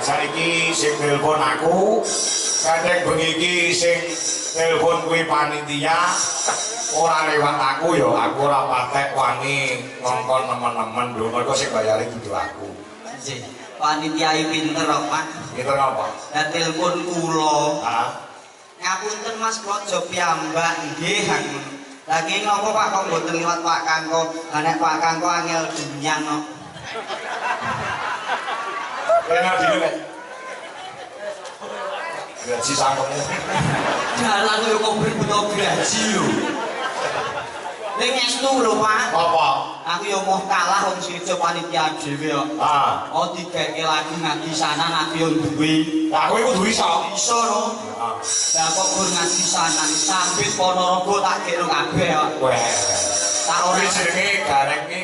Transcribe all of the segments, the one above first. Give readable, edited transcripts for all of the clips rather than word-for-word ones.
saiki sing telepon aku, kadang bengi iki sing telepon kuwi panitia ora lewat aku ya, aku ora patek wani ngongkon nemen-nemen lho, mergo sing bayari kudu aku. Nggih, panitia pinter kok, Pak. Pinter apa? Lah telepon kula. Hah? Ngapunten Mas Projo piyambak nggih. Lagi ngopo Pak kok mboten liwat Pak Kangko? Lah nek Pak Kangko angel dunyang kok. Kena dhewe kan. Gaji sangkone. Dalan yo kok berbutuh gaji lho. Ning estu lho Pak. Apa? Aku yo mau kalah wong siji panitia dhewe kok. Ah, Oh digeke lagi ngaji sana nanti yo duwe. lah kowe kudu iso. Iso lho. Lah kok gur ngaji sana sambit Ponorogo tak kira kabeh kok. Weh. Tak ora Jenenge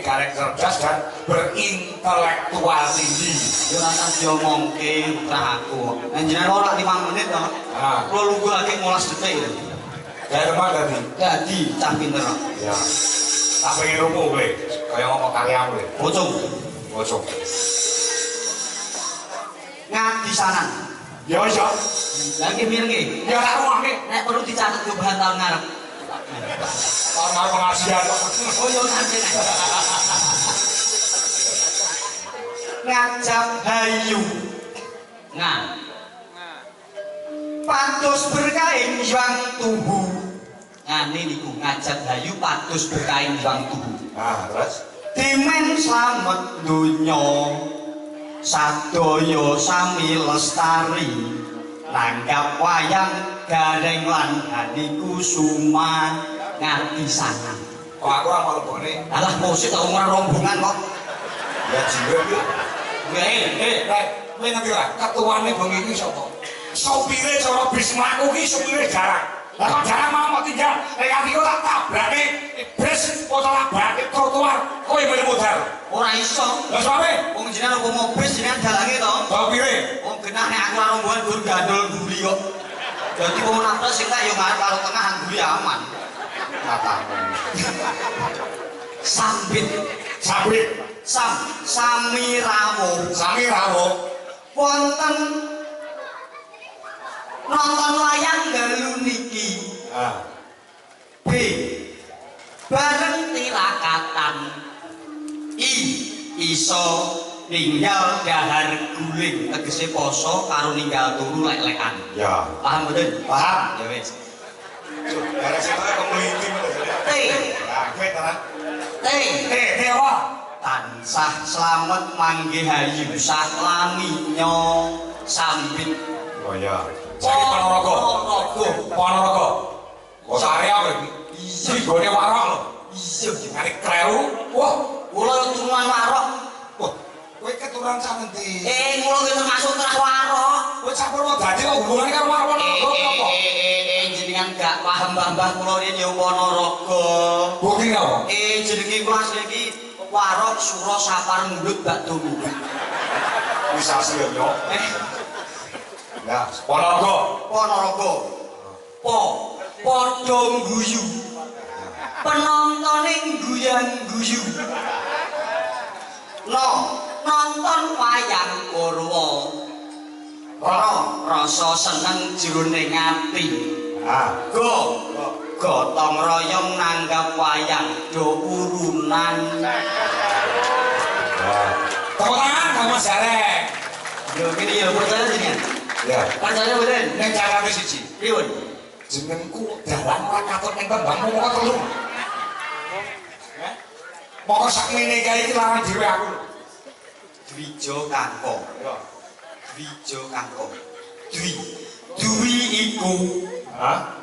garek cerdas dan berintelektual tinggi. yo ora tak diomongke putra aku. Njenengan ora 5 menit kok. Ah. Kula lungguh lagi 15 detik. Dari rumah tadi. Dadi cah pinter kok. Ya. Tak pengen rumu kowe. Kaya ngomong karyamu kowe. Bocong. Bocok. Ngaji sana. Ya iso. Lagi mir nggih. Ya tak rumakne. Nek perlu dicatat yo bahan tahun ngarep. Karena pengajian kok. Oh yo nanti. Ngajak hayu. Nah. Patus berkain yang tubuh. Ngene niku ngajak hayu patus berkain yang tubuh. Nah, terus Dimen slamet donya. Sadaya sami lestari. Nanggap wayang gareng lan hani kusuman ngati sana. kok aku ora mlebone. Alah musik tak ora rombongan kok. Ya jiwa iki. Nggih, Kowe ngerti ora? Ketuane bengi iki sapa? Sopire cara bis mlaku ki supire jarang. Lah kok jarang mau tinggal. Nek atiku tak tabrake bis foto labake trotoar. Kowe melu modal. ora iso. Lah sawe? Wong jenengan opo mobil jenengan dalange to. Sopire. Wong genah nek aku ora rombongan gur gandol mburi kok. Dadi wong nabrak sing tak yo ngarep karo tengah mburi aman. Kata. Sambit, Sabit. sami rawuh. Sami rawuh. Wonten nonton wayang dalu niki. Ah. B. Bareng tirakatan. I. Iso ninggal dahar guling tegese poso karo ninggal turu lek-lekan. Ya. Paham mboten? Paham. Ya wis. Gara sing kok mliti T. Ya, kowe tenan. T. Apa? Tansah slamet manggih hayu saklamnya sambit. Oh ya. Saiki Ponorogo. Ponorogo. Kok sare apa iki? Iya, gone warok lho. Iya, Ngene kleru. Wah, kula yo turunan warok. wah. Kowe keturunan sak endi? Kula ki termasuk terah warok. Kowe campur dadi kok hubungane karo warok Ponorogo apa? Jenengan gak paham mbah-mbah kula riyen yo Ponorogo. Bukti apa? Jenenge kula asli iki Warok Suro Sapar Mulut Bakdo Mulut. Wis asli yo. Ya, Ponorogo. Ponorogo. Padha guyu. Penontone guyan-guyu. Nonton wayang Purwa. Rasa seneng jroning ati. Ah, Gotong royong nanggap wayang do urunan. tepuk tangan sama Jarek. Yo kene yo percaya jenengan. Ya, Percaya mboten? ning carane siji. Pripun? Jenengku dalan ora katut ning tembangmu kok telu. Pokok sakmene kae iki lawan dhewe aku lho. Dwijo Kangkong. Dwijo Kangkong. Dwi iku. Hah?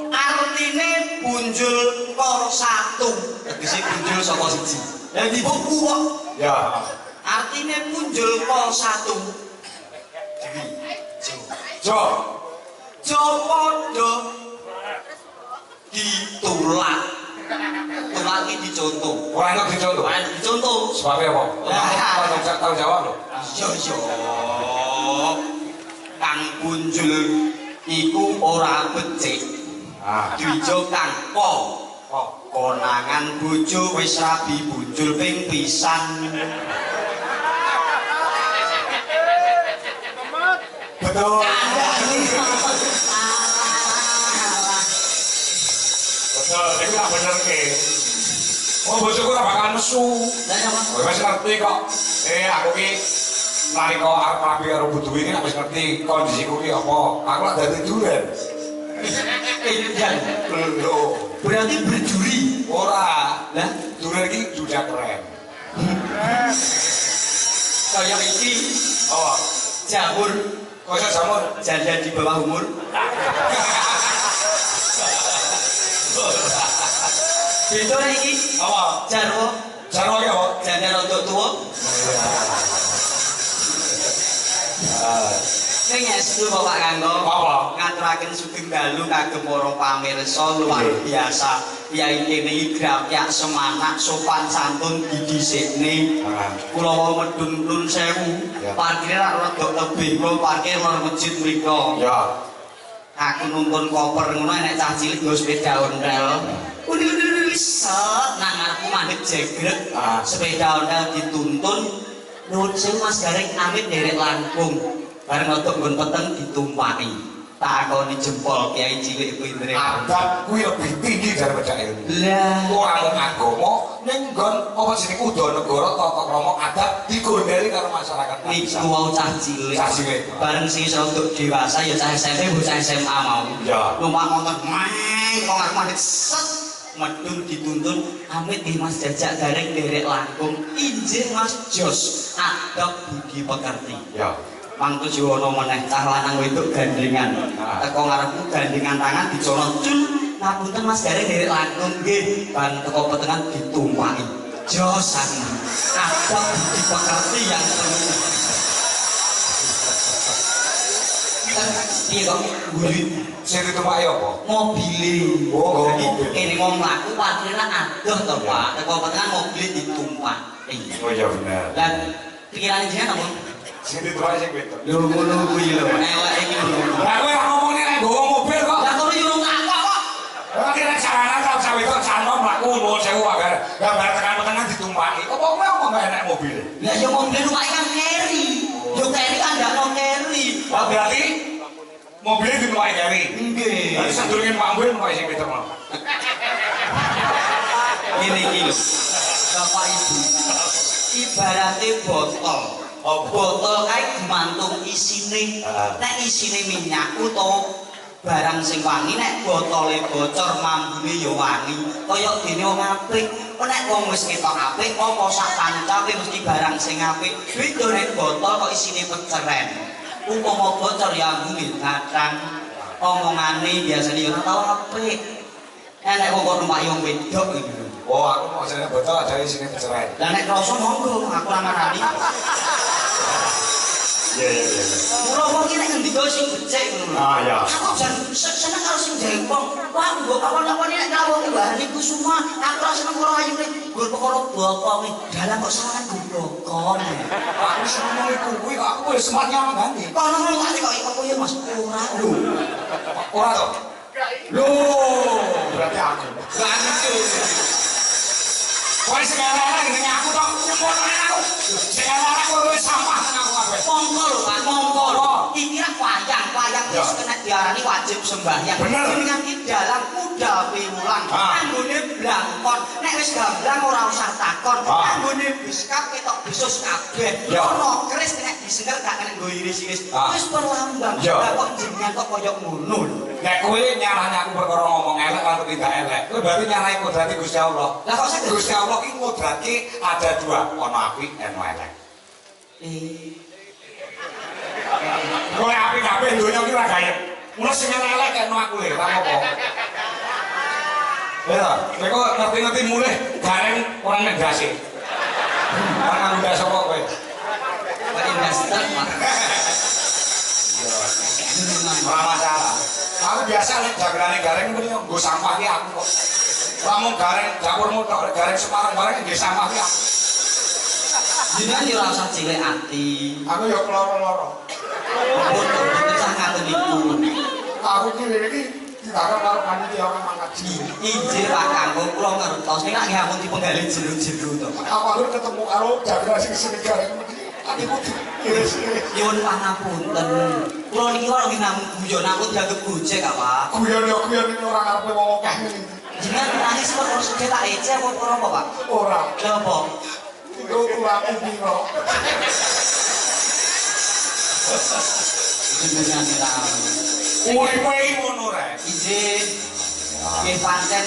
Artine punjul kok satu. Tegese punjul saka siji. Lah di buku kok. Ya. Artine punjul kok satu. Dwi. Jo. Jo padha ditulak. Tulak iki dicontoh. Ora enak dicontoh. Ora dicontoh. Sebab apa? Tanggung jawab lho. Iya. Kang punjul iku ora becik. Ah, Dwijo kang konangan bojo wis rabi punjul ping pisan. betul. Kandhani. Betul, itu tak bener ke. Oh, bojoku ora bakal nesu. Lah ya, Mas. Wis ngerti kok. Aku ki nalika arep rapi karo butuh iki wis ngerti kondisiku ki apa. Aku lak dadi duren. Lho, Berarti berjuri. ora. Lah, Duren iki duda keren. kaya iki Oh, jamur kok iso jamur? janda di bawah umur. Beda iki Apa? jarwo Jarwo ki apa? janda rodok tuwa. Ning estu Bapak Kanggo. Apa? Ngaturaken sugeng dalu kagem para pamirsa luar biasa. Kyai kene iki grapyak semanak sopan santun didhisikne. Kula wau medun nun sewu. Parkire rak rodok tebih kula parkir lor masjid mriko. Ya. Aku nuntun koper ngono enek cah cilik nggo sepeda ontel. Set nang ngarepku mandek jegrek. Sepeda ontel dituntun. Nuwun sewu Mas Gareng amit derek langkung. Bareng untuk nggon peteng ditumpaki. Tak akoni jempol kiai cilik kuwi ndre. Adat kuwi lebih tinggi daripada ilmu. Lah, Ora mung agama, ning nggon apa jenenge udhanegara tata krama adat digondheli karo masyarakat. niku wau cah cilik. Cah cilik. Bareng sing iso untuk dewasa ya cah SMP bocah SMA mau. Ya. Numpak motor meng kok arep mandek set medun dituntun amit di Mas Jajak Gareng derek langkung. Injih Mas Jos, adab budi pekerti. Ya. Mangtu jiwono meneh cah lanang wedok gandengan. Teko ngarepku gandengan tangan dicolong cul. Ngapunten Mas Gareng derek langkung nggih. Ban teko petengan ditumpaki. Josan. Adab budi pekerti yang penuh. Piye kok guyu Sing ditumpaki apa? mobile. Oh, Jadi mobil. kene wong mlaku parkirnya adoh to, Pak. Teko petengan mobil ditumpaki. Oh iya bener. Lah pikirane jenengan apa? Sing ditumpaki sing wedok. Lho ngono kuwi lho. Elek iki lho. Lah kowe ora ngomongnya nek nggawa mobil kok. Lah kono yo ngapa kok? Ora kira jalanan kok cawe kok sano mlaku nuwun sewu agar gambar tekan-tekan ditumpaki. Apa kowe ngomong gak enak mobil? Lah yo mobil numpak kan carry. Yo carry kan ndak no carry. Lah berarti mobilnya ditumpaki keri. Nggih. Lah sadurunge mobil numpaki sing wedok mau. Ngene iki lho. Bapak Ibu. Ibarate botol. Botol kae gumantung isine. Nek isine minyak utawa barang sing wangi, nek botole bocor mambune ya wangi. Kaya dene wong apik. Nek wong wis ketok apik, apa sak kancape mesti barang sing apik. Beda nek botol kok isine peceren. Umpama bocor ya ambune kadang omongane biasane ya ora tau apik. Nek wong kok numpak wong wedok iki. Oh, aku mau jane botol ada di sini bercerai. Lah nek krasa monggo aku ora ngarani. Iya. Mula wong iki nek ngendika sing becik ngono. Ah ya. Aku jan seneng karo sing jempong. Wah, mbok kawan-kawan nek ngrawuhi bahan iku semua aku ora seneng karo ayune. Nggon perkara bokonge. Dalan kok salah gobokon. Aku seneng iku kuwi kok aku wis sempat nyamangane. Kono ngene kok iku ya Mas ora lho. Ora to. Loh, berarti aku. Lah iki. Kowe sekarang ngene aku tok nyempolane aku. Sekarang aku wis sampah nang aku kabeh. Monggo lho Pak, monggo. Iki ra wayang wis kena diarani wajib sembahyang. Bener. Dengan iki dalam kuda piwulang. Anggone blangkon. Nek wis gamblang ora usah takon. Anggone biskap ketok bisus kabeh. Ono keris nek disengkel gak kena nggo iris-iris. Wis perlambang. Lah kok jenengan kok koyo ngono lho. Nek kowe nyalahnya aku perkara ngomong elek lan tidak elek. Kowe berarti nyalahi kodrati Gusti Allah. Lah kok saged Gusti Allah ki kodrati ada dua, ono apik ono elek. Kowe apik kabeh donya ki ora gayeng. Mula sing elek kene aku lho, ora apa. Ya, kowe kok ngerti-ngerti mulih gareng orang negasi. Ora nganggo gas apa kowe? Pak Indastar, Pak. Ora masalah. Aku biasa lek jagrane gareng muni nggo sampah ki aku kok. Kamu gareng dapurmu tok gareng Semarang bareng nggih sampah ki aku. Jenengan yo ora usah cilik ati. Aku ya keloro-loro. Foto pecah ngaten niku. Aku ki iki karo karo panitia orang mangkaji. Injil Pak Kanggo kula ngertos nek nggih ampun dipenggali jero-jero to Pak. Aku akhir ketemu karo jagrane sing sini gareng. Nyuwun pangapunten. Kula niki kok lagi namung guyon aku dianggep gojek apa? Guyon yo guyon iki ora ngarepe wong akeh. Jenengan nangis kok ora sudah tak ece apa apa, Pak? Ora. Lha apa? Iku aku piro. Jenengan nang. Uripe iki ngono rek. Izin. Nggih pancen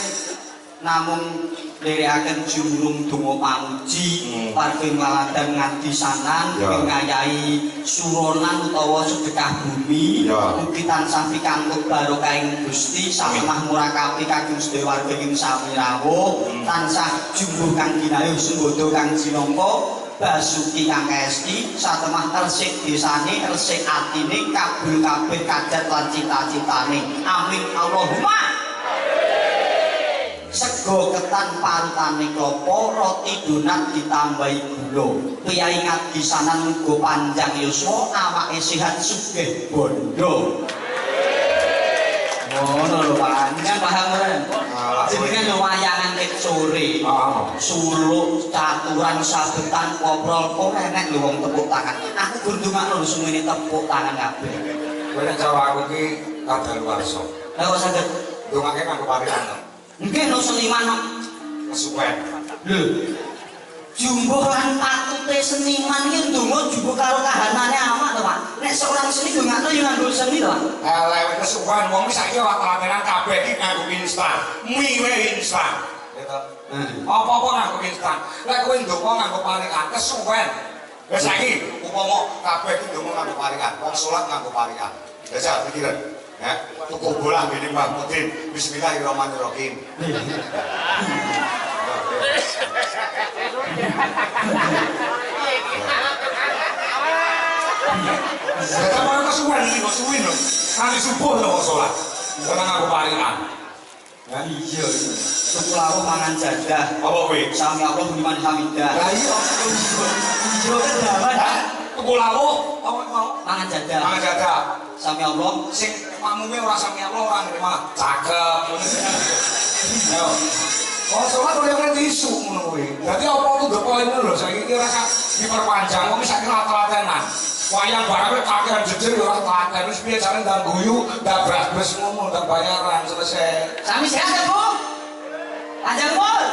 namung nderekaken jurung donga pamuji parfum laladan ngadi sanan ngayahi suronan utawa sedekah bumi mugi tansah pikantuk barokahing Gusti sampah murakapi kagem sedaya warga ing sami rawuh tansah jumbuh kang ginayu sumbodo kang jinangka basuki kang esti satemah resik desane resik atine kabul kabeh kajat lan cita-citane amin Allahumma sego ketan parutane klopo roti donat ditambahi gula piyai ngadi sanan muga panjang yuswa awake sehat sugih bondo ngono lho panjang paham ora jenenge wayangan nek sore suluk caturan sabetan koprol ora enek lho wong tepuk tangan aku gur ndongakno lho semene tepuk tangan kabeh kowe nek Jawa aku ki kadaluwarsa lha kok saged ndongake kanggo parinan mungkin no seniman no kesuwen lho jumbo lan patute seniman iki ndonga jumbo karo kahanane awak to Pak nek seorang seni ndongakno yo nganggo seni to Pak elek kesuwen wong saiki ora latihan kabeh iki nganggo instan miwe instan gitu apa-apa nganggo instan lek kowe ndonga nganggo paringan kesuwen wis saiki upama kabeh iki ndonga nganggo paringan wong salat nganggo paringan jajal pikiran ya, tuku bola gini Mbak Mudin Bismillahirrahmanirrahim Saya mau kesuwen ini, kesuwen loh nanti subuh loh sholat karena aku paringan iya tuku lawu mangan jadah apa wih? sami Allah budiman hamidah Lah iya iya kedawan tuku lawu, apa mau? mangan jadah Mangan jadah sami Allah sing makmume ora sami Allah ora nerima cakep yo oh sholat ora ngerti isu ngono kuwi dadi apa tuh poin lho saiki iki rasa diperpanjang wong saiki latelatenan wayang barang kakean jejer yo ora telaten wis biasane ndang guyu ndak bras-bras ngono ndak bayaran selesai sami sehat ya Bu panjang umur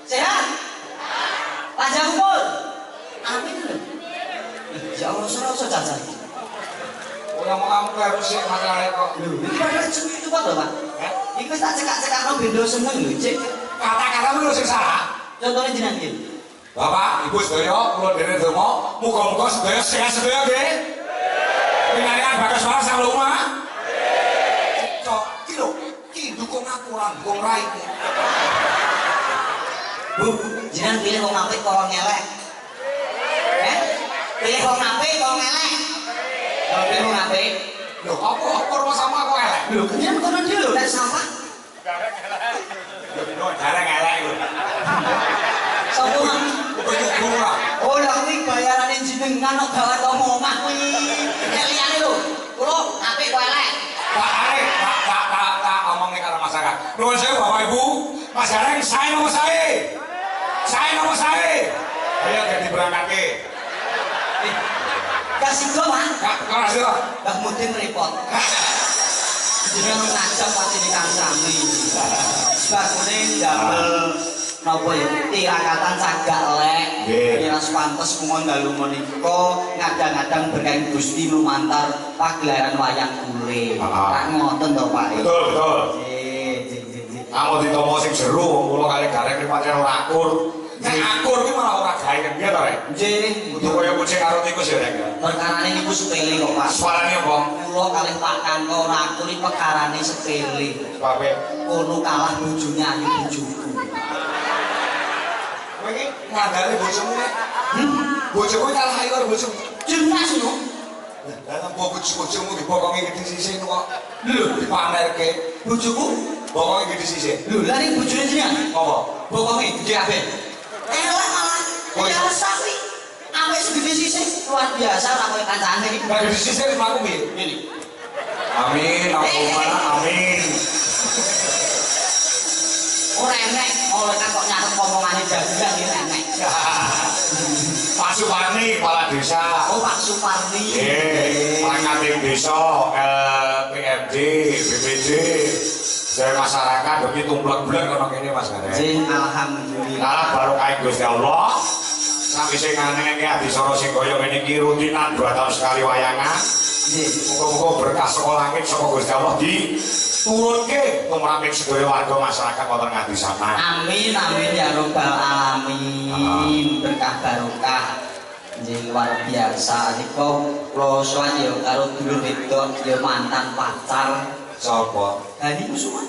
sehat panjang umur amin lho ya Allah serasa cacat ora mau kamu harus sik masalah kok lho iki padahal cepet lho Pak iki wis tak cekak-cekakno bendo seneng lho cek kata-katamu lho sing salah contohnya jenengan iki Bapak, Ibu sedaya, kula dene donga, muga-muga sedaya sehat sedaya nggih. Pinangan bagas waras sang lumah. Cok, iki lho, iki dukung aku ora dukung raimu. Bu, jenengan pilih wong apik karo ngelek. Pilih wong apik karo ngelek. Kalau pilih wong apik, Lho, apa rumah sama aku elek? lho jenengan kono dhewe lho nek sampah. Lho, jarang elek lho. Sopo mang? Kok nyukur ora? Oh, lha kuwi bayarane jenengan kok gawe tomo omah kuwi. Nek liyane lho, kula apik kok elek. Pak Arek, tak omongnya karo masyarakat. Nuwun sewu Bapak Ibu, Mas Gareng sae nopo sae? Sae nopo sae? Ayo dadi berangkatke. Kasih go, Mas. Kasih to. Mbah Mudin repot. Jenengan ngajak pati di Kang Sami. Sebabune damel napa ya tirakatan cagak lek. Yen pantes kumun dalu menika ngadang-adang berkah Gusti lumantar pagelaran wayang kulit. Tak ngoten to, Pak. Betul, betul. Jing. Aku ditompo sing jero wong kula kali gareng ki pancen ora akur. Nek akur ki malah ora gawe piye to, Rek? Nggih. Kudu kaya kucing karo tikus ya, Rek. Perkarane niku sepele kok, Pak. Suarane apa? Kula kalih Pak Kanto ora akur iki perkarane sepele. Sebabe Kono kalah bojone ayu bojoku. kowe iki ngandale bojomu nek. Bojomu kalah ayo karo bojomu. Jelas lho. Dalam bojomu dibokongi gede sisih kok. Lho, dipamerke. Bojoku Bokongi gede sisih. lho lha ning bojone jenengan. Apa? Bokonge gede kabeh. Elak malah. Biasa kuwi. Awake segede sisih luar biasa ora koyo kancane iki. Gede sisih wis mlaku piye? Ngene. Amin, Allahumma amin. Ora enek, oleh kan kok nyatet omongane jajan iki enek. Pak Suparni kepala desa. Oh, Pak Suparni. Perangkat desa, PMD, BPD, saya masyarakat begitu tumblek-blek kono kene Mas Gare. Jeng alhamdulillah. Lah baru kae Gusti Allah. Sampai sing ngene iki Adisara sing kaya ngene iki rutinan 2 tahun sekali wayangan. Nggih. Muga-muga berkah saka langit saka Gusti Allah diturunke tumraping sedaya warga masyarakat wonten ngadi sana. Amin amin ya robbal alamin. Berkah barokah. Nggih luar biasa. Nika kula sowan ya karo dulur wedok ya mantan pacar. Sapa? Hani Kusuma.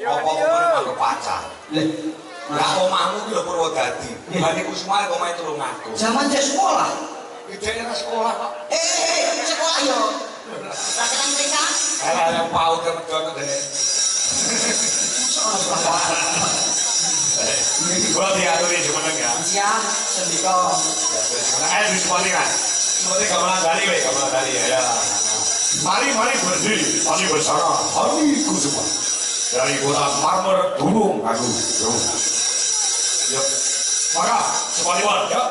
Apa kemarin mangko pacar? Lha, Lah omahmu ki lho Purwodadi. Bani Kusuma kok main tulung aku. zaman saya sekolah. Ide era sekolah kok. Sekolah yo. Rakyat mereka. Yang paut ke medot ngene. Gua diaturi semeneng ya. Siap, sendika. Di sekolah kan. Seperti gamelan dari we, gamelan dari ya. Mari berdiri, mari bersama. Hari Kusuma. Dari kota Marmer Gunung Agung. Yuk. Maka Sepaliwan ya.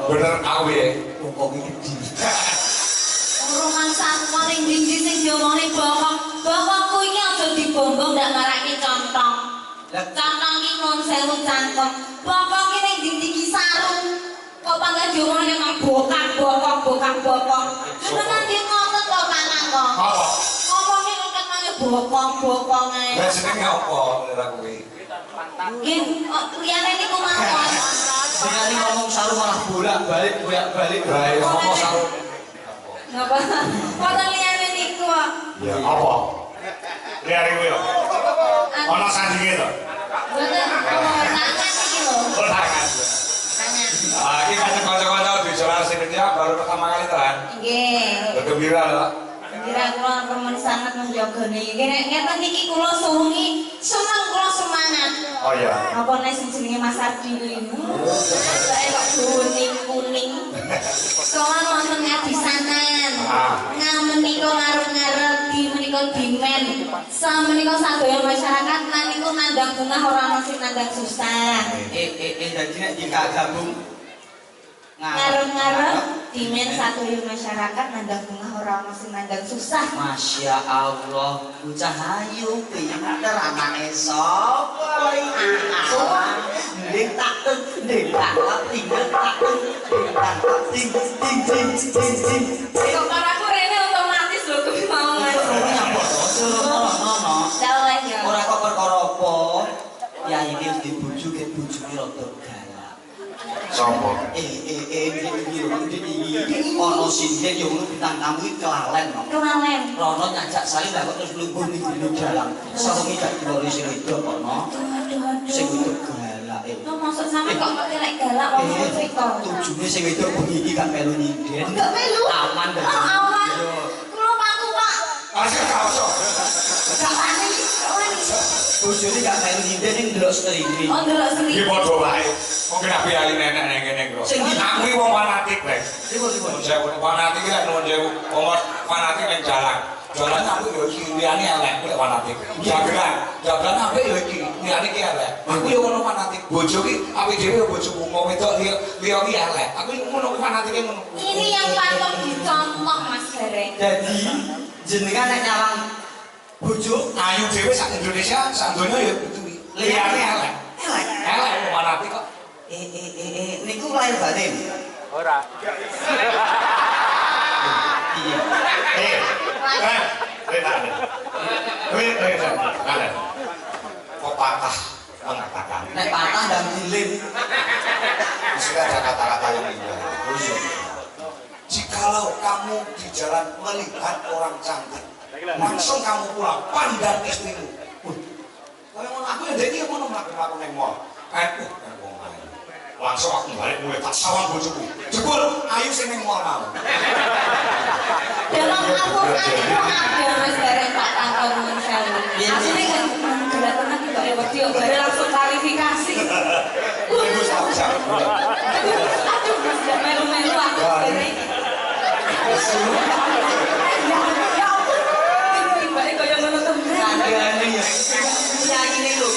Bener kau ya. Bokong iki gede. Roman sak paling tinggi sing diomongin bokongku iki aja dibombong ndak marake contong. Lah contong iki mon sewu cangkem. Bokong iki ning ndi iki sarung. Kok pangga diomongin nang bokong. Jenengan di ngoten to Kanang kok. Apa? Ngomongin kok nang bokong ae. Lah jenenge apa ora kuwi? Nggih, liyane niku mawon. Sekali ngomong sarung malah bolak-balik. Lah ya ngomong sarung. Ngapa? Kok liyane niku kok. Ya apa? Lihat kuwi yo. Ana sandinge to. Mboten tangan iki lho. Ora kan. Tangan. Ah, iki kanca-kanca bicara sebenarnya baru pertama kali to kan. Nggih. Bergembira loh. Kira kula remen sanget menjogone iki. Ngeten iki kula suwengi seneng kula semangat. Oh iya. Apa nek sing jenenge Mas Ardili. Saya kok kuning. Soal wonten ngadisanan. Ngamen niku ngarep-ngarep di menika dimen. Samenika sadaya masyarakat lan niku nandang bunga ora ana sing nandang susah. Dadi nek digabung Ngarep-ngarep dimen sadaya masyarakat nandang bunga ora ana sing nandang susah. Masya Allah, bocah ayu pinter anake sapa iki? Ndek tak ting. Kok karaku rene otomatis lho kuwi mau Mas. Daleh ya. Ora kok perkara apa. Ya iki wis dibujuk ke bojone rada galak. Sopo? Ono sinten yo ngono bintang tamu iki kelalen kok. Kelalen. Rono nyajak salin lah kok terus mlebu ning gulu dalang. Sarunge gak dilori sing wedok kok no. Sing wedok galak. Lo maksud sama kok ngerti lek galak wong cerita. Tujune sing wedok bengi iki gak melu nyinden. Enggak melu. Aman dah. Aman. Kulo paku Pak. Asik kaoso. Gak wani. Bojone gak melu nyinden ning ndelok streaming. Oh ndelok Iki sendiri. padha wae. Mungkin api ali nenek ning kene kro. Sing di- Aku iki wong fanatik, Rek. Iku. Nuwun sewu fanatik iki nuwun sewu. Wong fanatik ning jalan. Jalan aku yo iki liyane elek kuwi fanatik. Jalan apik yo iki liyane iki elek. Aku yo ngono fanatik. Bojo ki apik dhewe bojoku mau wedok liya iki elek. Aku ngono kuwi fanatike ngono. Ini yang patut dicontoh Jadi jenengan nek nyawang bojo ayu dhewe sak Indonesia sak donya ya kudu liyane elek. Elek marati kok. Niku lahir batin. Ora. Iya. Kok patah mengatakan? Nek patah dan dilim. Sudah ada kata-kata yang indah. Jikalau kamu di jalan melihat orang cantik, langsung kamu pulang pandang istrimu. Kalau aku yang jadi aku melakukan yang mau. Langsung aku balik mulai tak sawang bojoku. Jebul ayu sing ning mall mau. Dalam Al-Qur'an itu ada Mas bareng Pak Tanto Nuwun Sewu. Asline kan gerak tenan iki kok ya wedi kok bare langsung klarifikasi. Wis tak jawab. Aduh, Mas gak melu-melu aku bare. Ya ampun. Tiba-tiba kaya ngono temen. Kandhane ya. Nyanyi lho,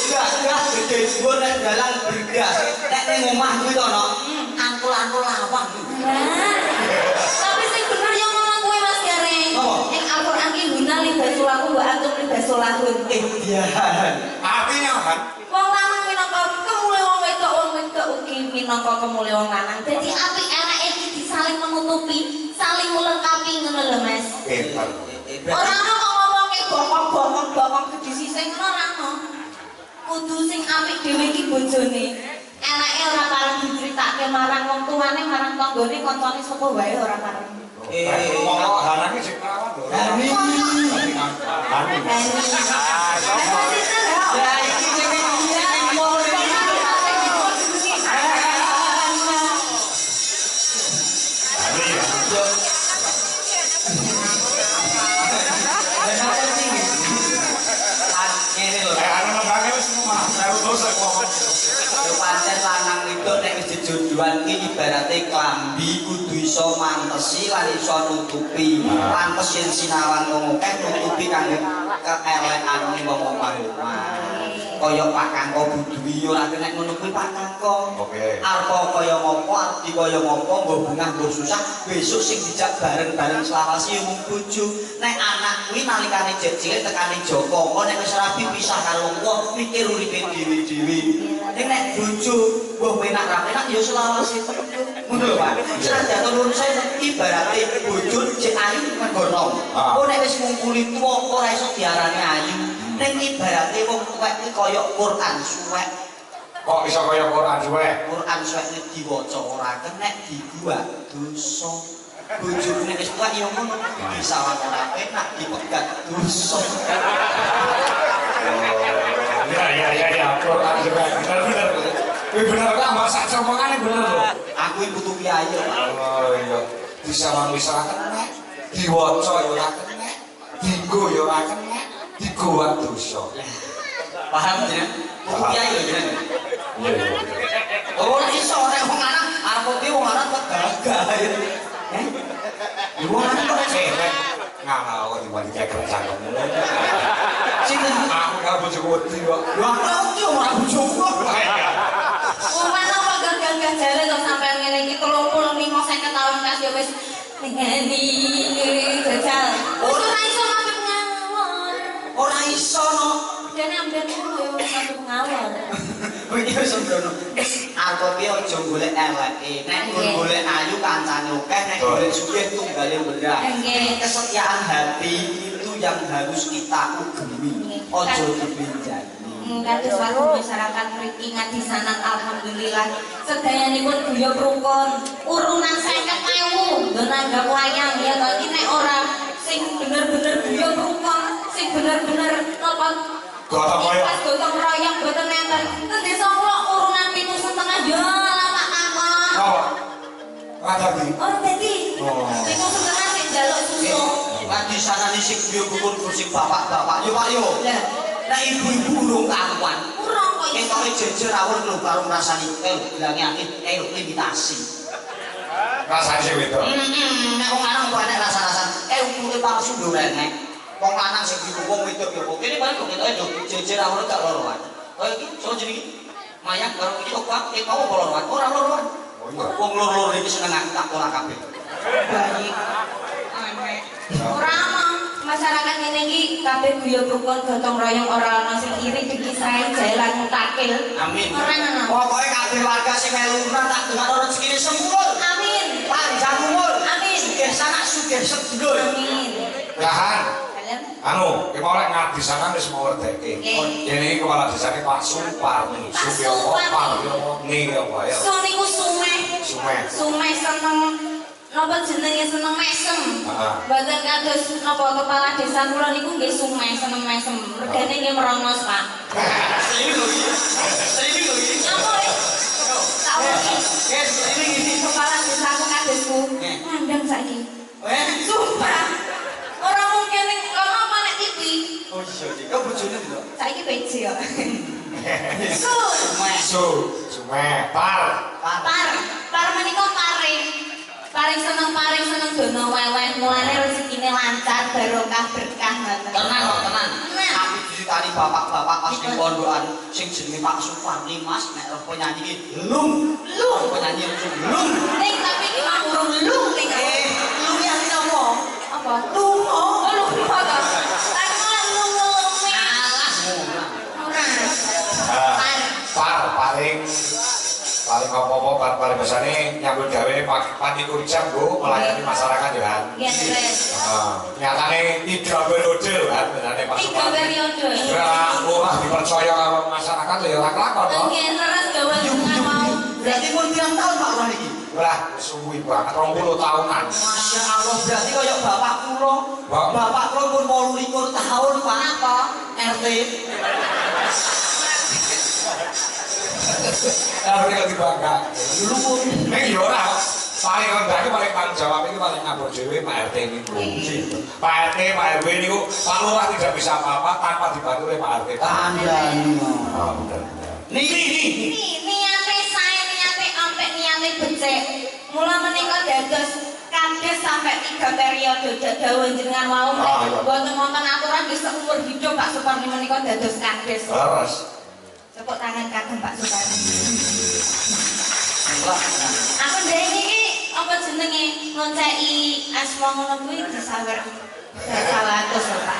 gak gede dhuwur nek dalang bergas. Nek ning omah kuwi to no. Angkul-angkul lawang. Tapi sing bener yang ngono kuwi Mas Gareng. Ning Al-Qur'an ki guna libasul lahu wa antum libasul lahun. Iya. Artinya kan Wong lanang minangka kemule wong wedok ugi minangka kemule wong lanang. Dadi apik eleke iki disaling menutupi, saling melengkapi ngono lho Mas. pinter. Ora ono kok ngomongke bokong kedisi sing ngono ora ono. Kudu sing apik dhewe iki bojone. Eleke ora pareng diceritake marang wong tuane, marang tanggane, kancane sapa wae ora pareng. Ngomong hanane sing perawan lho. Hani. Ya iki sing pancen lanang itu nek wis dijodohan iki ibarate klambi kudu iso mantesi lan iso nutupi. Pantes yen sinawang wong akeh nutupi kanggo keelekan wong omah. Kaya Pak Kangko Budui ora nek ngono kuwi Pak Kangko. Oke. Arep kaya ngopo, arti kaya ngopo, mbok bungah mbok susah, besok sing dijak bareng-bareng selawasi mung bojo. Nek anak kuwi nalikane cilik tekane Joko, kok nek wis rapi pisah karo wong mikir uripe dhewe-dhewe. Nek bojo mbok penak ra penak ya selawasi terus. Ngono lho Pak. Senajan nurun saya ibarate bojo cek ayu menggono. Kok nek wis ngungkuli tuwa ora iso diarani ayu. Ning ibarate wong tuwek iki kaya Quran suwek. Kok iso kaya Quran suwek? Quran suwek nek diwaca ora kenek dibuat dosa. Bojone nek wis tuwek ya ngono. Disawang ora penak dipegat dosa. Ya, Quran suwek. Bener. Kuwi bener ta, masak omongane bener lho. Aku iki putu kiai ya, Pak. Oh iya. Disawang wis ora kenek, diwaca ya ora kenek, dienggo ya ora kenek, digowo dosa. Paham ya? Putu kiai ya jenenge. Oh, iso nek wong lanang arep piye wong lanang kok gagah ya. Wong lanang kok cewek. Ngawur diwani kayak kerjaan ngono. Sinten? Aku karo bojoku wedi kok. Lho aku yo ora bojoku. Wong lanang kok gagah jare to sampean ngene iki 35 tahun kasih wis ngeni jajal. Ora iso ngadep ngawur. Ora iso no. Dene amben ngono yo ngadep ngawur. Iki wis sembrono. Aku piye aja golek eleke. Nek golek ayu kancane akeh, nek golek sugih tunggale belah. Kesetiaan hati itu yang harus kita ugemi. Aja dipinjani. Kados warga masyarakat mriki ngadi sanad alhamdulillah sedayanipun guyub rukun urunan 50.000 nggo nanggap wayang ya to iki nek ora sing bener-bener guyub rukun sing bener-bener napa gotong royong boten nenten ten desa kula urunan 7,5 ya lama mawon Oh. Rada di. ora dadi 7,5 sing njaluk susu Lagi sana nih sing guyub rukun sing bapak-bapak yo Pak yo. Nek ibu-ibu urung karuan. kurang kok iso Ketoke jejer awur lho karo ngrasani bilange akeh limitasi. Rasane sing wedok. Nek wong lanang kok enek rasa-rasan ukuke palsu lho renek. Wong lanang sing diwong wedok yo kok kene paling kok ketoke jejer awur gak loroan. Kaya iki so jenenge mayang karo iki kok kuwi mau loroan. Ora loroan. Oh iya. Wong loro-loro iki seneng tak ora kabeh. Baik. Aneh. kabeh guyon rukun gotong royong ora ana sing iri dikisrahi jalan mutakil. Amin. Ora ngono. Pokoke kabeh warga sing melu urang tak dongakno rezekine sempurna. Amin. Panjang umur. Amin. Sugih sanak sugih sedulur. Amin. Rahan. Kalian Anu, kita oleh ngadi sana wis mau ngerteke. Ini kepala desane Pak Suparni. Suparni apa ya? Sum niku sumeh. Sumeh. Sumeh seneng napa jenenge seneng mesem. Heeh. Mboten kados napa kepala desa kula niku nggih sumeh seneng mesem. Regane nggih merongos, Pak. Ini lho iki. Ini lho iki. Apa iki? Tak wedi. Guys, ini Kepala desaku kadesku. Mandang saiki. Sumpah. Ora mungkin ning kono apa nek TV. Oh iya, kok bojone lho. Saiki PC kok. Sumeh. Par. Par menika paring. Paring seneng dono weweh mulane rezekine lancar barokah berkah ngoten. Tenang kok, tenang. Tapi diceritani bapak-bapak pas di pondokan sing jenenge Pak Suparni Mas nek roh penyanyi iki lung. Penyanyi lung. Ning tapi iki mah urung lung ning. Lung ya apa? Apa? Lung. Oh, lung apa? Kan malah lung. Alah, Ora. Paling apa-apa paling besane nyambut gawe panikur jam go melayani masyarakat ya kan. Iya, terus. Nyatane 3 periode kan benane Pak 3 Suparni. periode. Ora dipercaya karo masyarakat ya ora kelakon to. Nggih, leres gawe dengan mau. berarti pun pirang tahun Pak Lurah iki? Lah suwi banget 20 tahunan. Masya Allah, berarti kaya bapak kula. Bang. Bapak kula pun 28 tahun, Pak. Napa? RT. Lah mereka dibangga. Dulu pun Nek yo ora paling rendah iki paling tanggung jawab iki paling ngabur dhewe Pak RT niku. Pak RT, Pak RW niku Pak Lurah tidak bisa apa-apa tanpa dibantu oleh Pak RT. kandhani. Oh, bener. Niki. Niate sae niate ampek niate becik. Mula menika dados kades sampai 3 periode dawuh jenengan wau mboten wonten aturan nggih seumur hidup Pak Suparni menika dados kades. Terus Tepuk tangan kagem Pak Suparni. Wah, Aku ndek iki apa jenenge ngonceki asma ngono kuwi disawer 100 lho Pak.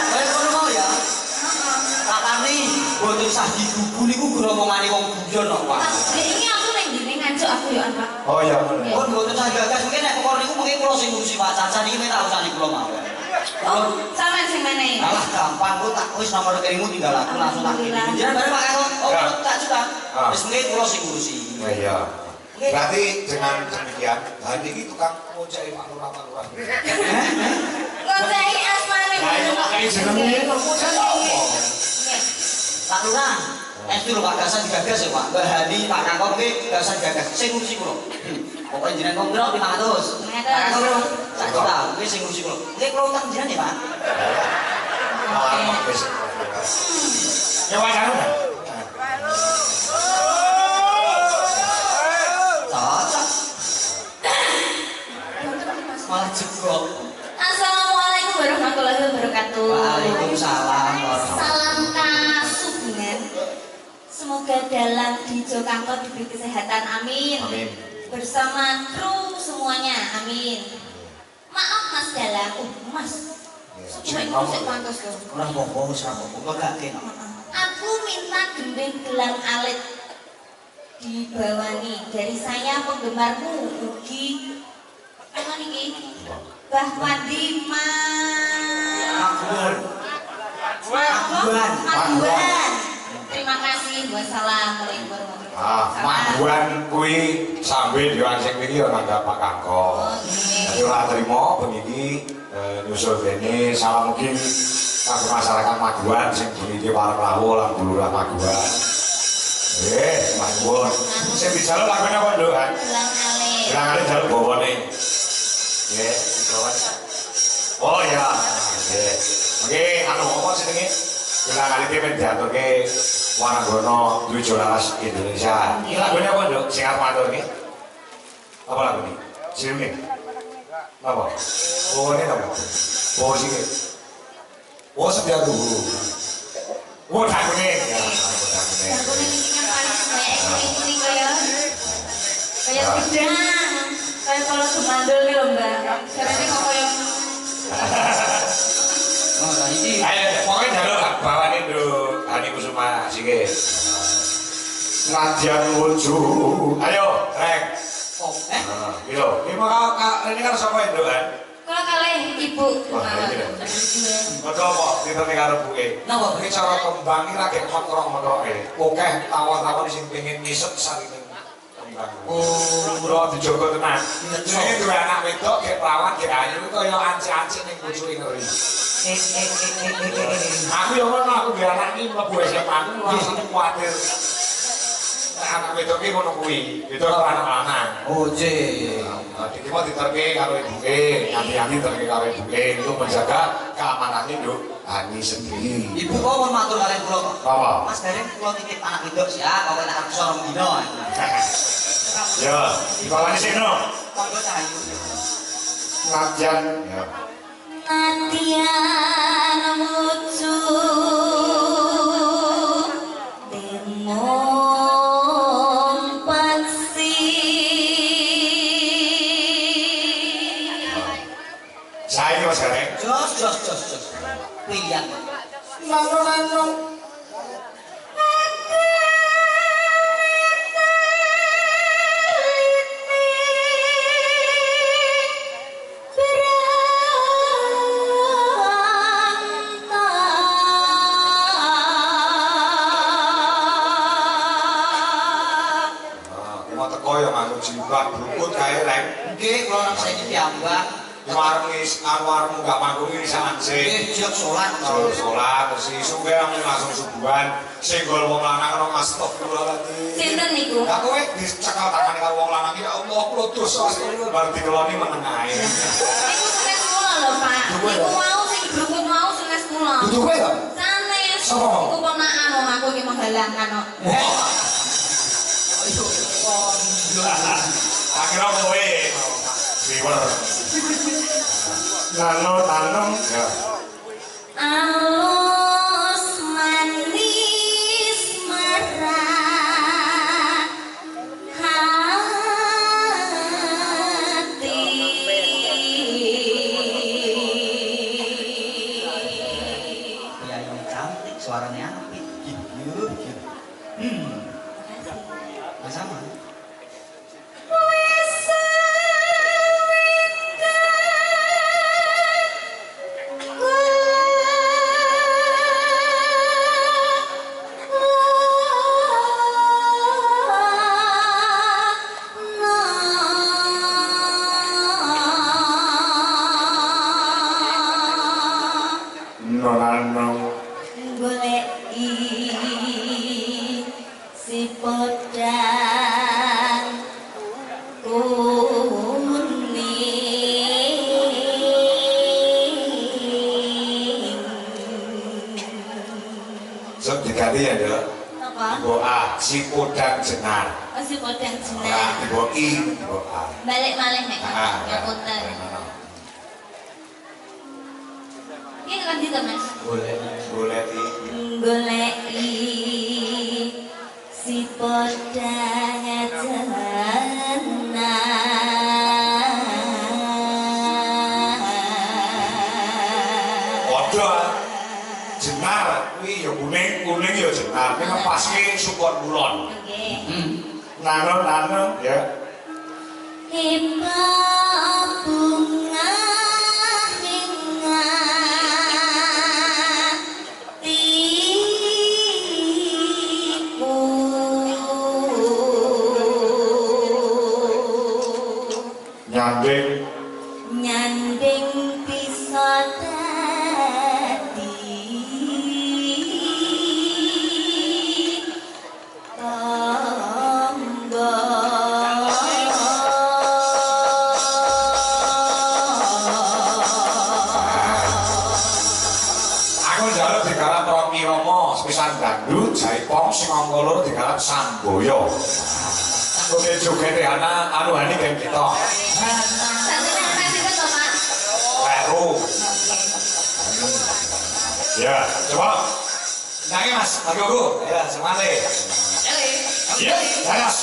kowe ngono mau ya? Heeh. Pak Karni, boten sah digugu niku gromongane wong guyon kok, Pak. Ndek iki aku ning ngene ngancuk aku yo Pak. oh ya bener. Pun boten sah gagas mungkin nek pokok niku mungkin kula sing ngurusi Pak Caca niki mek tak usani kula mawon. Oh, sampean sing menehi. Alah gampang kok tak wis nomor rekeningmu tinggal aku langsung tak kirim. Jenengan bareng Pak Karno. Oh, Ya. tak juga. Ah. Wis mungkin kula sing ngurusi. Iya. Berarti dengan demikian hari ini tukang ngoceki Pak Lurah. Ngonceki asmane Lah itu makanya jenenge ngoceki apa? Pak Lurah, es dulu Pak Gasan digagas ya Pak. Mbak Hani, Pak Kangkong mungkin Gasan digagas. Sing ngurusi kula. Pokoknya jenengan kontrol 500. 500. Pak Kangkong tak juta. Mungkin sing ngurusi kula. Mungkin kula utang jenengan ya Pak. Alamak wis. Ya wajar. Cocok. Malah jeblok. Assalamualaikum warahmatullahi wabarakatuh. Waalaikumsalam. Salam kasugengan. Semoga dalam di Jokangko diberi kesehatan, amin. Amin. Bersama kru semuanya, amin. Maaf Mas Dala, Mas. Supaya ini musik pantas loh. Ora apa-apa wis ora apa-apa gak kena. Aku minta gending gelang alit dibawani dari saya penggemarmu Ugi. Apa niki? Bah Madiman. Maduan. Terima kasih. Wassalamualaikum warahmatullahi wabarakatuh. Maduan kuwi sambil yo sing iki yo nangga Pak Kangkong. Oh, nggih. Jadi ora trimo bengi nyusul kene salam mungkin kanggo masyarakat Maduan sing bunyi para prawo lan Lurah Maduan. Maduan. Sing dijaluk lagune apa, Nduk? Gelang alit. Bilangane jaluk bawane. Nggih, dibawa. Oh ya. Nggih. Nggih, anu apa jenenge? Bilangane men diaturke Wanagana Dwi Jolaras Indonesia. Iki lagune apa, Nduk? Sing arep maturke. Apa lagune? Jenenge? Apa? Oh, ini apa? Oh, sini. Oh, sedia dulu. Oh, lagune. Ya, lagune. Aku ning iki kan paling kayak ini kaya gedang. Kayak kalau semandul nih lho, Mbak. Carane kok kaya Oh, lah Ayo, pokoknya jalur bawain dulu. Hani Kusuma, sikit. Nadyan wujud. Ayo, Rek. Oh, Gitu. Ini kan sama Indo kan? Kalau kalian ibu. Wah, ini deh. Betul kok, ditanya karo buke. Napa? Ini cara kembang ini lagi motor-motornya. Oke, tawon-tawon sing pengen ngisep sarine kembang. Oh, bro dijogo tenan. Jenenge duwe anak wedok kayak perawan kayak ayu kaya anci-anci ning pucuke ngeri. Aku yo ngono aku duwe anak iki mlebu SMA aku langsung kuwatir. Anak wedok iki ngono kuwi. Itu anak lanang. Oh, je. Jadi mau diterke karo ibuke, nanti diterke karo ibuke untuk menjaga keamanannya Nduk Hani sendiri. Ibu kok mau matur kalian kula kok. Apa? Mas Dereng kula titip anak wedok ya, kok nek aku sorong dino. Ya, dibawani sino. Monggo cahayu. Nadyan. Ya. Nadyan wujud timun paksi. Saya Mas Gareng. Jos. Pilihan. Nano. Jimbak berukut kae Reng. Nggih, kula saiki piyambak. Warmu gak manggung ini sama sih. Nggih, jog salat. Salat terus isu ge langsung subuhan. Sing gol wong lanang karo astagfirullahaladzim. Sinten niku? Lah kowe dicekal tangane karo wong lanang ya Allah kula dosa bar dikeloni meneng ae. Iku senes kula lho, Pak. Iku mau sing brukut mau senes kula. Dudu kowe to? Sanes. Sopo? Iku ponakan wong aku iki menghalangkan kok. Ayo. Akhirnya kowe riwer. Nano tanam ya. Alus manis marah hati. Ya yang cantik suaranya apik. Gitu. Sama. Diganti ya Dok. Apa? Ibu A, si podang jenar. Si podang Nah, jenar. ibu I, ibu A. Balik malih nek Ya. puter. Iki kan gitu Mas. Boleh I. Goleki si podang jenar. Jenar, kuwi ya kuning ya jenar. Nek ngepaske sukon kulon. Nggih. Nano ya. Iba bunga hingga tipu nyanding bisa sepisan dangdut, jaipong, sing angkolor digarap samboyo. Oke jogete ana anu Hani game kita. Weru. Ya, coba. Nangis Mas, aku. Ya, semangat. Ya, ganas.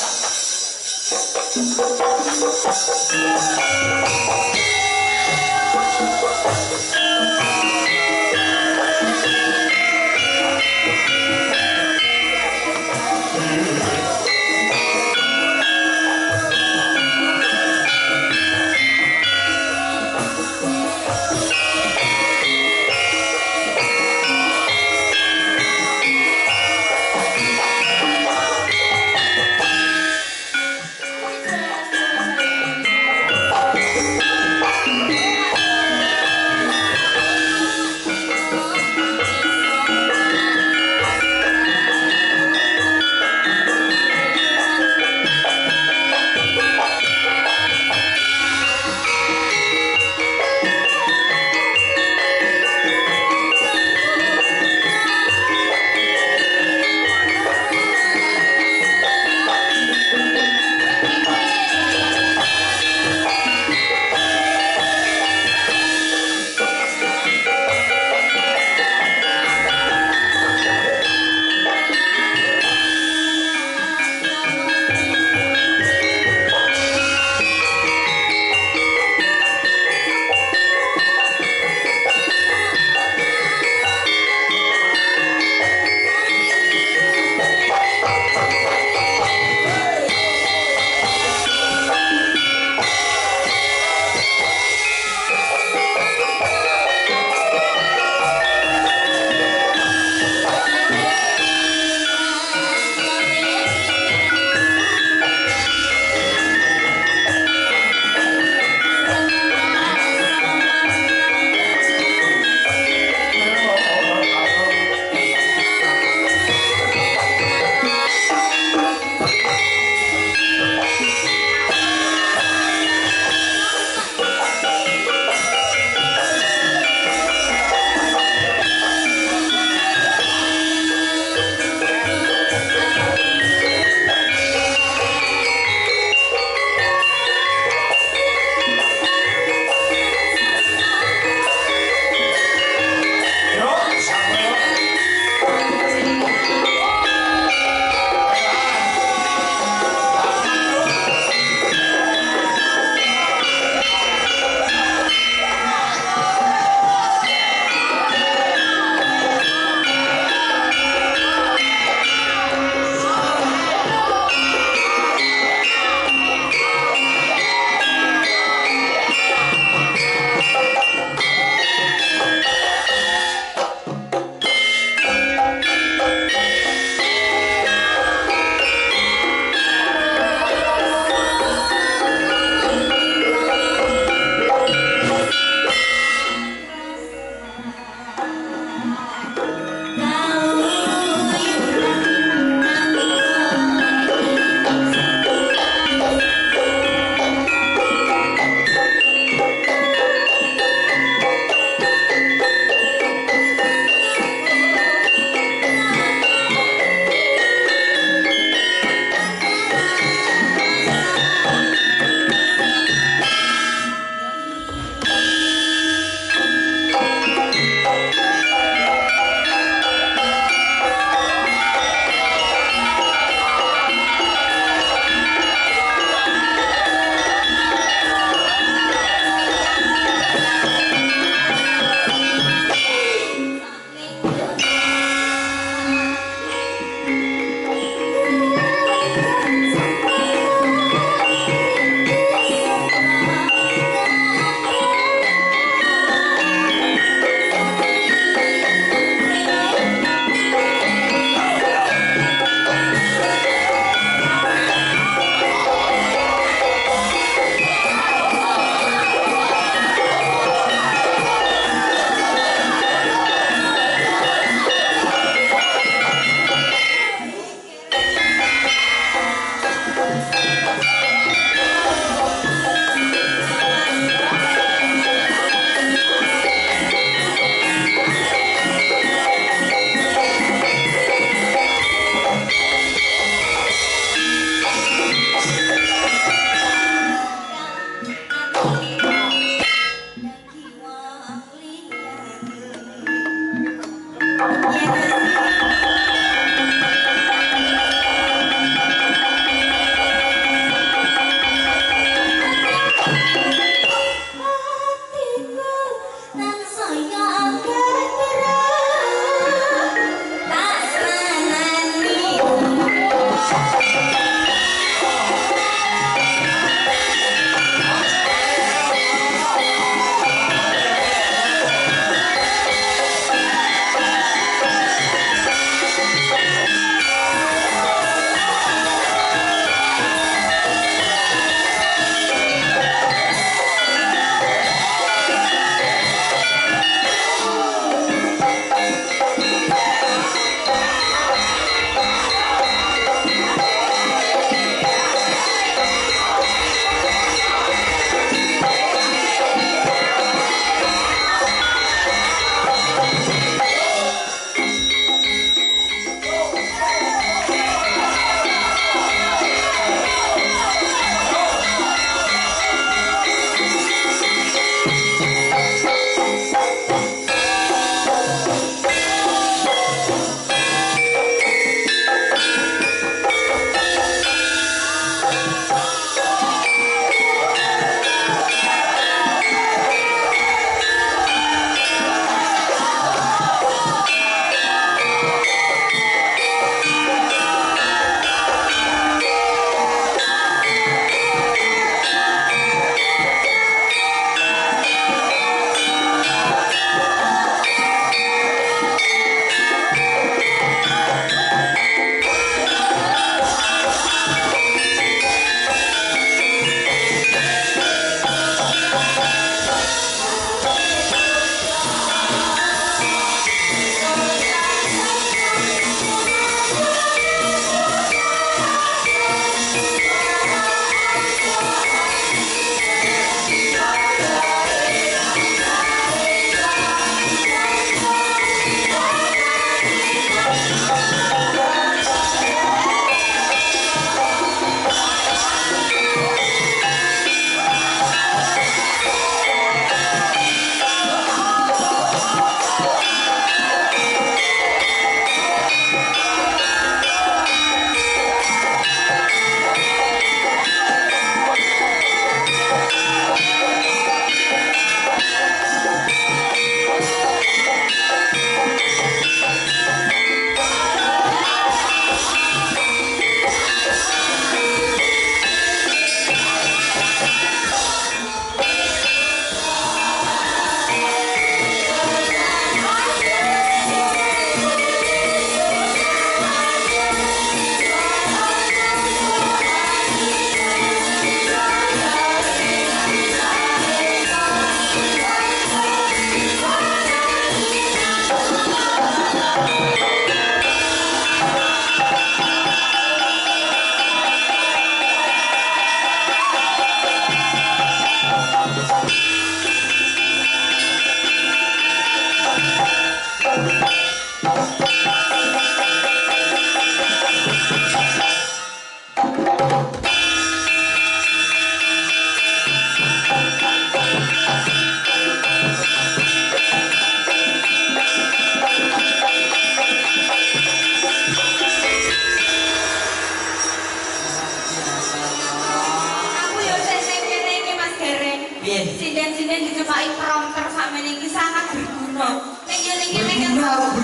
Aku yo sesek kene iki Mas Gareng. Piye? Sinden-sinden dicepaki prompter sakmene iki sangat berguna. Ning yo ning kene kan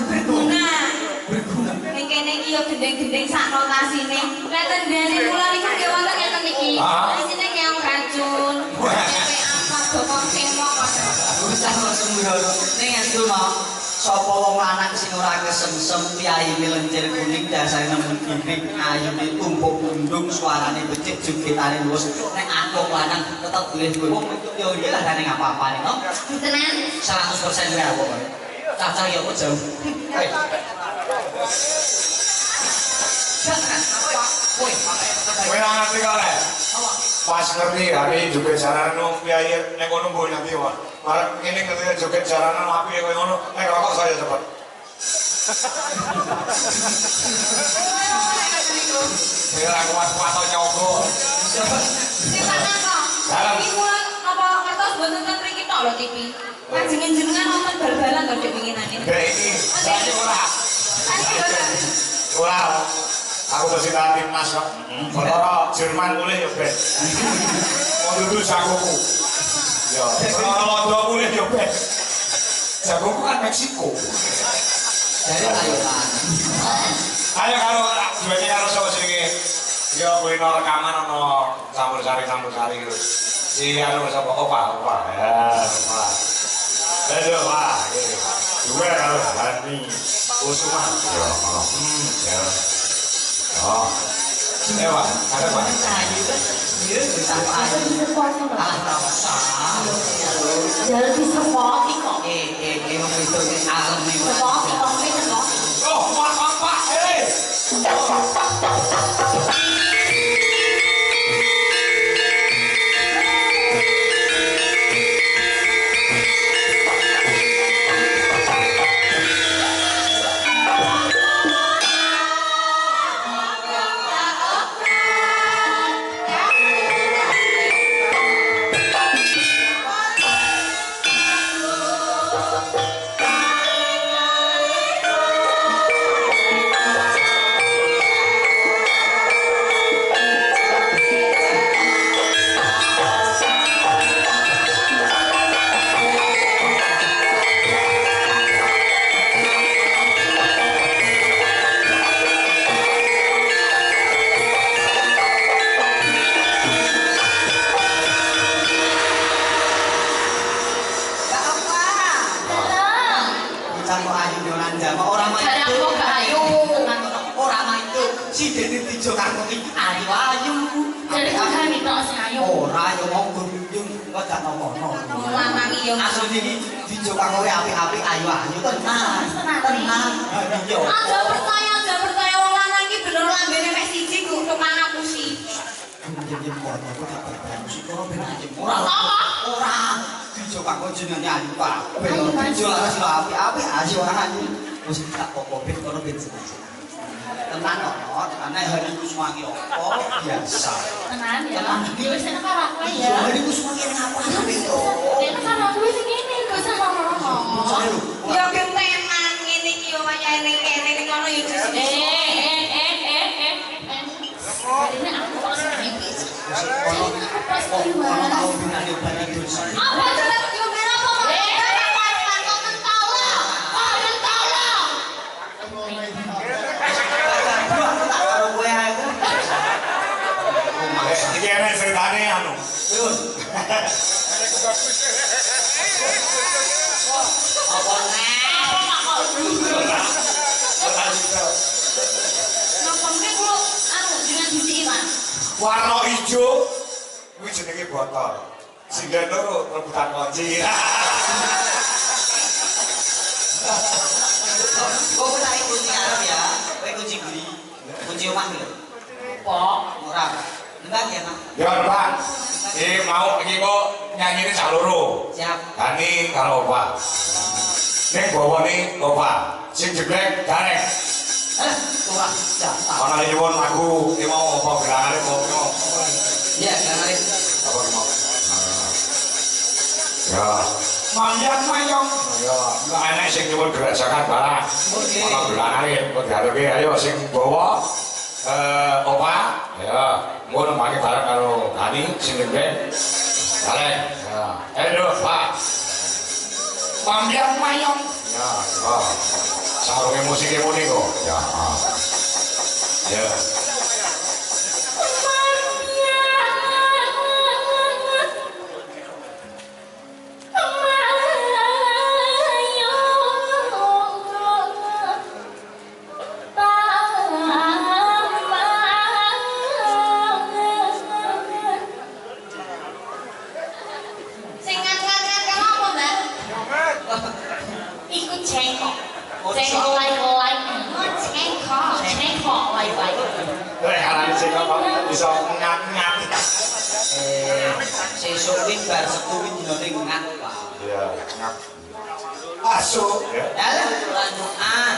berguna. Ning kene iki yo gendeng-gendeng sak notasine. Lek tendane kula niku nggih wonten ngeten iki. Isine yang racun. Apa bokong semok kok. Usah sembrono. Ning entuno sapa wong lanang sing ora kesemsem piyayine lencir kuning dasare nemen gini ayune tumpuk undung suarane becik jugitane luwes nek aku lanang tetep boleh kowe wong yo iki lah ning apa-apane no Tenan. 100% kowe aku cacah yo kok jauh Kowe ora ngerti kok lek. Pas ngerti hari joget jaranan piye nek ngono mbok nanti wae. Marek kene ngerti joget jaranan apike koyo ngono, nek rokok saya cepet. Ya aku kuat nyogo. Sing lanang kok. Iki kula apa ngertos mboten ten mriki tok lho TV. Panjenengan wonten bal-balan to dek winginane. Ya iki saya ora. Ora. Aku mesti timnas kok. Perkara Jerman mulih yo ben. Mau dudu jagoku. Yo, perkara Londo mulih yo ben. Jagoku kan Meksiko. dari Thailand Ayo karo duwene karo sapa jenenge? Yo kulino rekaman ana campur-sari gitu. Si anu sapa opa. Ya, opa. Ayo, Pak. Dua karo Hani. Kusuma. Yo. Ya. Oh. Pak. Ada Pak. iya bisa aja ah rasa Jalan di sepoti kok. wong itu alam nih Sepoti kok ini kok. Oh, Pak. Hei. Aja percaya wong lanang iki bener lambene mek siji ku tukang ngapusi. Ora dijo kanggo jenenge ayu Pak. Dijo harus api-api ayo ayu. Wis tak popopin kono bensin. Tenan kok, tenan hari ku semangi opo biasa. Tenan ya. Iki wis nek karo aku ya. Hari ku semangi ngapa itu. Nek karo aku wis ngene kok sama-sama. Ya gentenan ngene iki yo wayahe ning kene ning kono yo disini. Ini aku kok sendiri. Ono tau binane barang dosa. Apa jelek yo kenapa kok? Iki ana ceritane anu. Apa Warna ijo kuwi jenenge botol. Singgen loro rebutan kunci. Kok tak kunci arep ya? Kowe kunci beli. Kunci omah lho. Pok, murah. Enggak ya, Mas? Ya, Pak. Mau iki kok nyanyine sak loro. Siap. Dani karo Pak. Sing bawane opa, sing jeblek garek. Ora jatah. Ana nyuwun lagu ki mau apa gelangane apa. Ya, garek. Apa ki mau? Ya. Manjat mayong. Ya, enggak enek sing nyuwun gerasakan barang. Oke. Ana gelangane kok diaruke ayo sing bawa opa. Ya, mun mangke bareng karo Dani sing jeblek. Garek. Ya. Ayo, Pak. Manjat mayong. Ya, ya. Sarunge musike muni kok. Ya. Ya. Sing ngat-ngat apa, Mbak? Iku cengkok. Cengkok lai-lai. Cengkok lai-lai. Lek arane sing kok bisa ngat-ngat. Sesuk iki bar Setu iki dinane ngat, Pak. Iya, ngat. Masuk ya. Dalam lanjutan.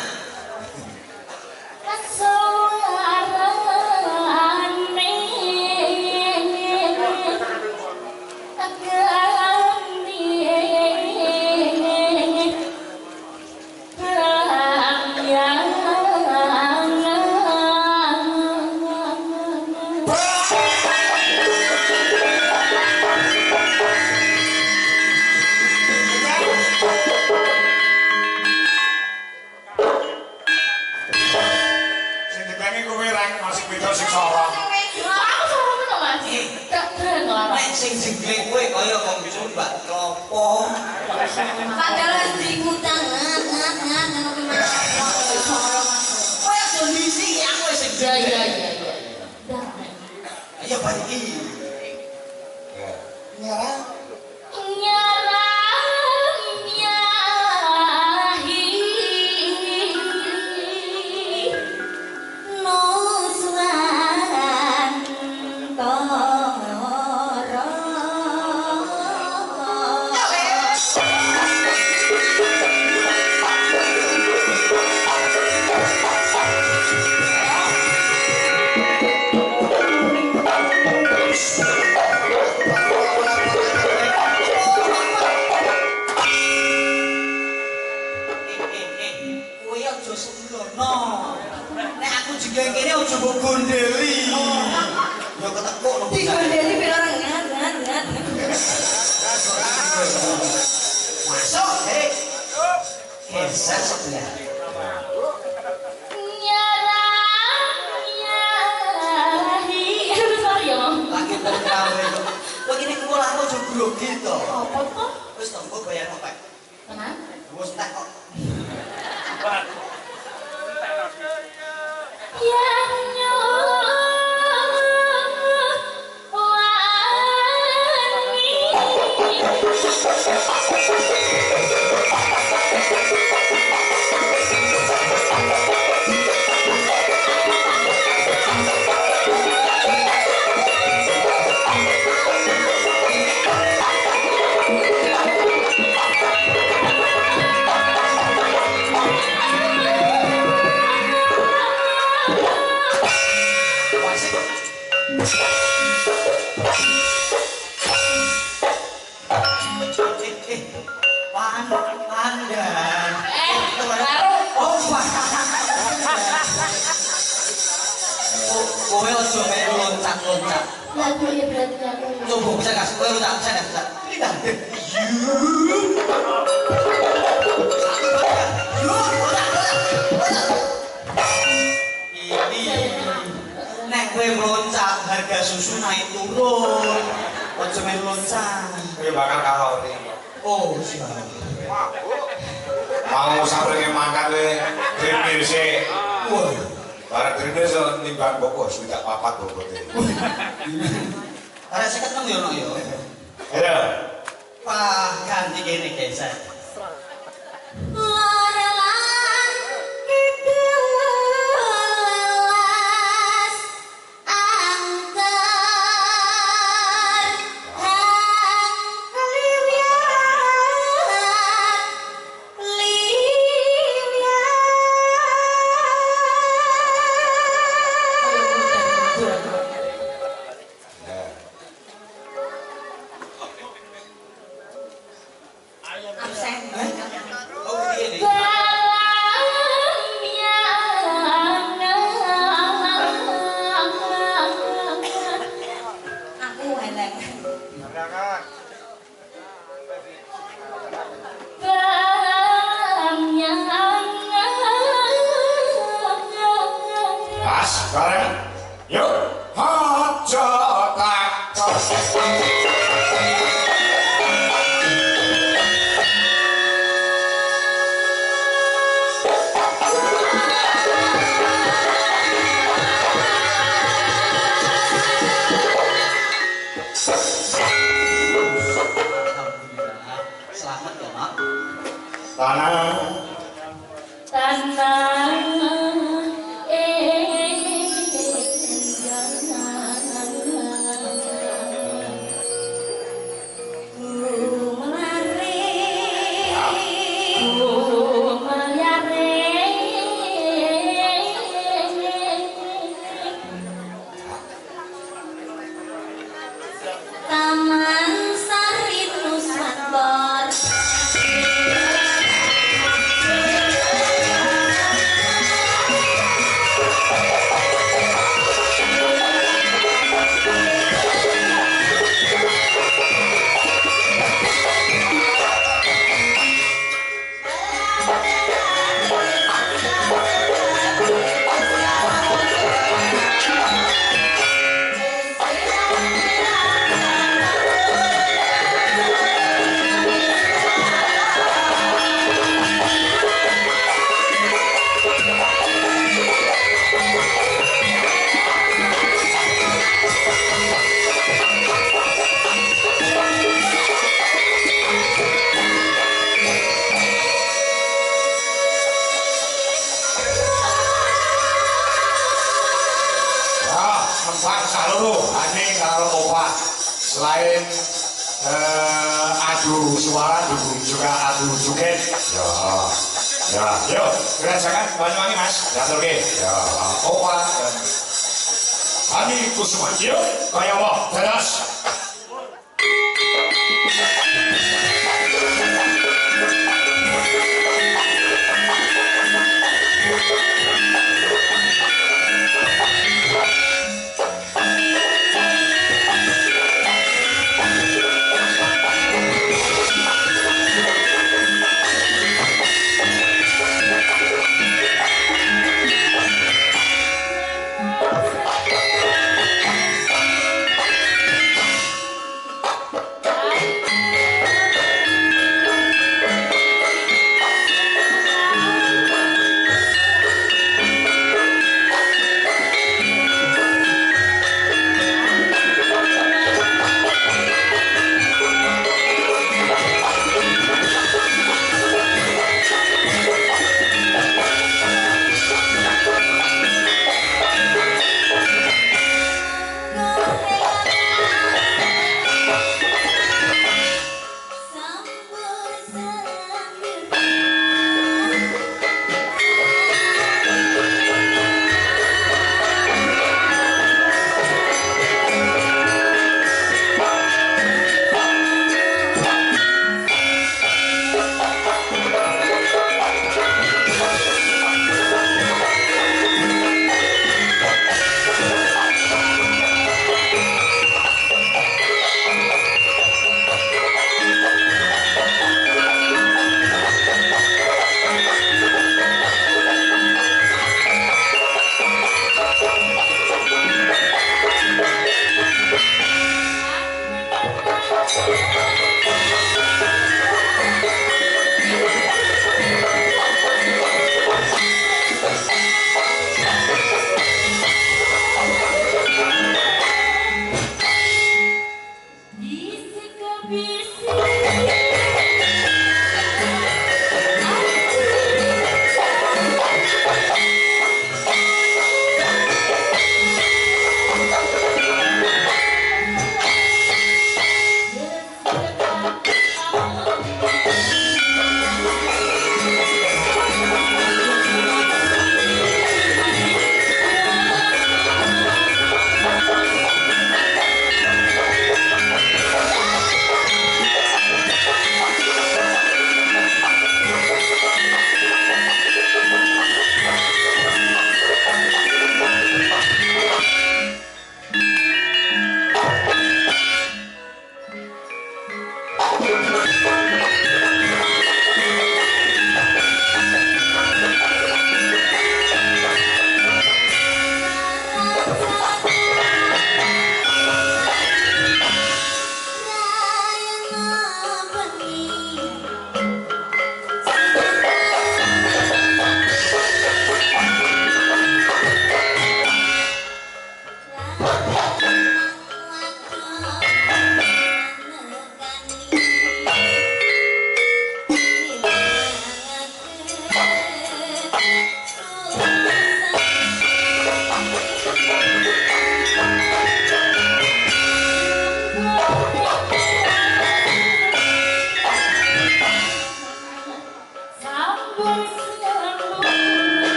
Sing dipengen kowe rek masih beda sing sorong. Nek sing jeglek kowe kaya kompiso Mbak Klopo. Padahal diutang ngat Kaya kondisi aku wis sing jeglek. Ayo balik iki. Ya. Nyarang. Kowe aja sembrono. Nek aku jeglek kene aja mbok gondeli. Ya ketekuk lho. Digondeli pira ngat. Masuk, hei. Geser sebelah. Lagi terkawe. Kowe kene kulahmu aja grogi to. Apa kok? Wis to, mbok bayar kopek. Tenan? Wis tak kok. Pandan. Oh, kowe aja melu loncat-loncat. Lagu ya berarti lagu. Coba bisa kasih kowe loncat, bisa enggak? Ini dah. Ini nek kowe meloncat harga susu naik turun. Aja melu loncat. Kowe bakal kalori. Oh, siap. Mau sampe makan kowe gripir sik. Wah. Barang gripir so nimbang boko sudah papat bobote. Arek 56 yo no yo. Ayo. Wah, ganti kene geser. Larelan kedelas angker hang kelirian li absen. Oh piye nih? Aku elek. Pas, bareng. Yuk, aja takut. Alhamdulillah. Selamat ya, Mak. Tanah. Taman Sari Nusantara. Tempat seluruh ini kalau obat selain adu suara juga adu joget ya yuk gerakan Banyuwangi mas oke ya obat dan Hani Kusuma yuk kaya mau teras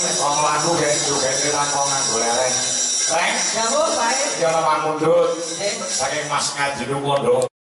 Wong laku gek juga dilakongan golek. Reng, Ya Bu, baik. ya lawan mundut. Nggih. Saking Mas Ngadi Pondok.